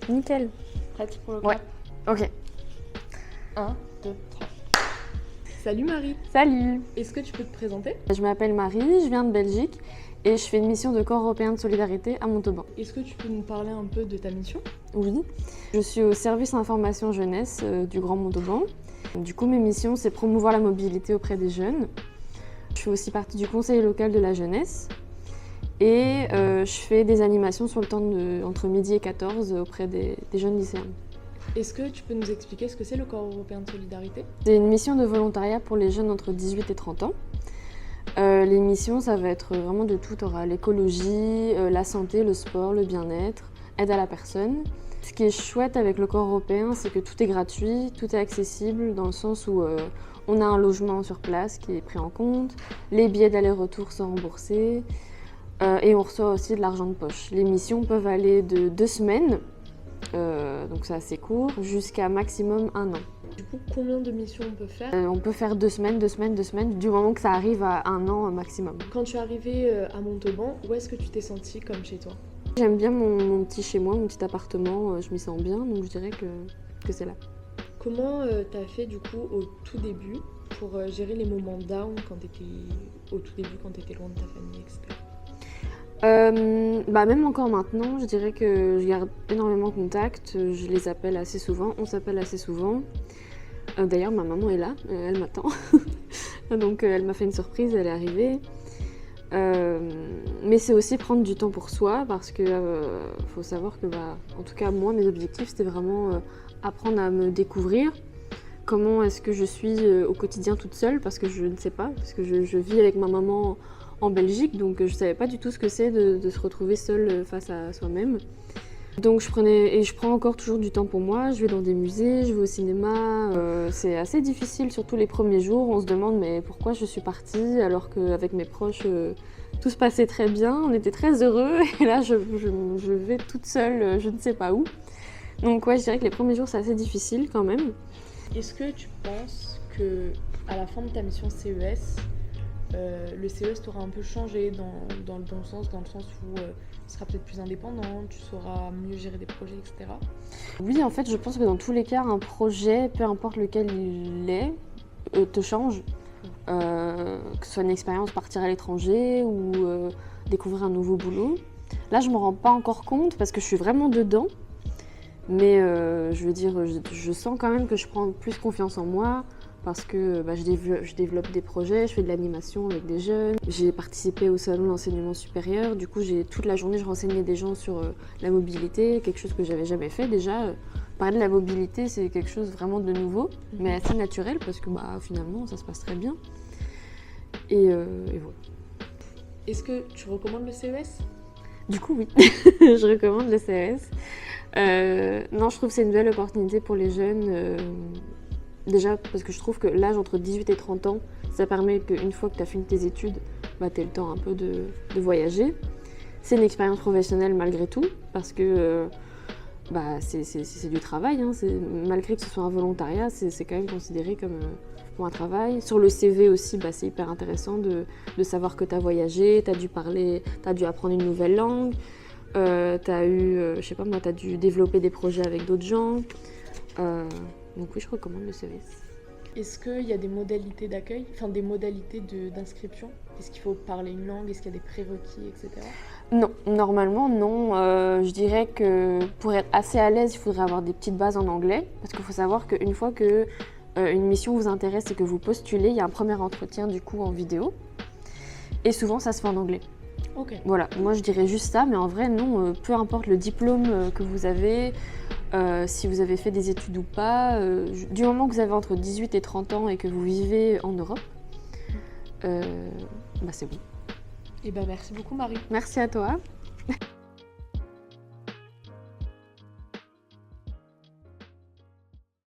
Nickel. Prête pour le Ouais. clap? Ok. 1, 2, 3. Salut Marie, Salut. est-ce que tu peux te présenter? Je m'appelle Marie, je viens de Belgique et je fais une mission de corps européen de solidarité à Montauban. Est-ce que tu peux nous parler un peu de ta mission? Oui. Je suis au service information jeunesse du Grand Montauban. Du coup, mes missions, c'est promouvoir la mobilité auprès des jeunes. Je fais aussi partie du conseil local de la jeunesse. Et je fais des animations sur le temps entre midi et 14 auprès des jeunes lycéens. Est-ce que tu peux nous expliquer ce que c'est le corps européen de solidarité? C'est une mission de volontariat pour les jeunes entre 18 et 30 ans. Les missions, ça va être vraiment de tout. Tu auras l'écologie, la santé, le sport, le bien-être, aide à la personne. Ce qui est chouette avec le corps européen, c'est que tout est gratuit, tout est accessible dans le sens où on a un logement sur place qui est pris en compte, les billets d'aller-retour sont remboursés et on reçoit aussi de l'argent de poche. Les missions peuvent aller de 2 semaines, donc c'est assez court, jusqu'à maximum 1 an. Du coup, combien de missions on peut faire? On peut faire 2 semaines, 2 semaines, 2 semaines, du moment que ça arrive à 1 an maximum. Quand tu es arrivée à Montauban, où est-ce que tu t'es sentie comme chez toi? J'aime bien mon petit chez moi, mon petit appartement, je m'y sens bien, donc je dirais que c'est là. Comment tu as fait du coup au tout début pour gérer les moments down quand tu étais au tout début, quand tu étais loin de ta famille, etc. Même encore maintenant, je dirais que je garde énormément contact, je les appelle assez souvent, on s'appelle assez souvent. D'ailleurs, ma maman est là, elle m'attend. Donc elle m'a fait une surprise, elle est arrivée. Mais c'est aussi prendre du temps pour soi parce que faut savoir que, en tout cas moi, mes objectifs c'était vraiment apprendre à me découvrir. Comment est-ce que je suis au quotidien toute seule, parce que je ne sais pas, parce que je vis avec ma maman en Belgique, donc je savais pas du tout ce que c'est de se retrouver seule face à soi-même. Donc je prends encore toujours du temps pour moi, je vais dans des musées, je vais au cinéma. C'est assez difficile, surtout les premiers jours, on se demande mais pourquoi je suis partie alors qu'avec mes proches tout se passait très bien, on était très heureux et là je vais toute seule, je ne sais pas où. Donc ouais, je dirais que les premiers jours c'est assez difficile quand même. Est-ce que tu penses que à la fin de ta mission CES, le CES t'aura un peu changé dans le bon sens, dans le sens où tu seras peut-être plus indépendante, tu sauras mieux gérer des projets, etc. Oui, en fait, je pense que dans tous les cas, un projet, peu importe lequel il est, te change. Que ce soit une expérience, partir à l'étranger ou découvrir un nouveau boulot. Là, je ne me rends pas encore compte parce que je suis vraiment dedans. Mais je veux dire, je sens quand même que je prends plus confiance en moi parce que je développe des projets, je fais de l'animation avec des jeunes. J'ai participé au salon d'enseignement supérieur. Du coup, toute la journée, je renseignais des gens sur la mobilité, quelque chose que j'avais jamais fait déjà. Parler de la mobilité, c'est quelque chose vraiment de nouveau, mais assez naturel parce que finalement, ça se passe très bien. Et voilà. Est-ce que tu recommandes le CES? Du coup, oui, je recommande le CES. Non, je trouve que c'est une belle opportunité pour les jeunes. Déjà parce que je trouve que l'âge entre 18 et 30 ans, ça permet qu'une fois que tu as fini tes études, tu aies le temps un peu de voyager. C'est une expérience professionnelle malgré tout, parce que c'est du travail. Malgré que ce soit un volontariat, c'est quand même considéré comme un travail. Sur le CV aussi, c'est hyper intéressant de savoir que tu as voyagé, tu as dû parler, tu as dû apprendre une nouvelle langue, tu as dû développer des projets avec d'autres gens. Donc oui, je recommande le CES. Est-ce qu'il y a des modalités d'accueil, des modalités d'inscription? Est-ce qu'il faut parler une langue? Est-ce qu'il y a des prérequis, etc.? Non, normalement non. Je dirais que pour être assez à l'aise, il faudrait avoir des petites bases en anglais. Parce qu'il faut savoir qu'une fois que une mission vous intéresse et que vous postulez, il y a un premier entretien du coup en vidéo. Et souvent, ça se fait en anglais. Ok. Voilà, moi je dirais juste ça, mais en vrai non, peu importe le diplôme que vous avez, si vous avez fait des études ou pas, du moment que vous avez entre 18 et 30 ans et que vous vivez en Europe, c'est bon. Et merci beaucoup Marie. Merci à toi.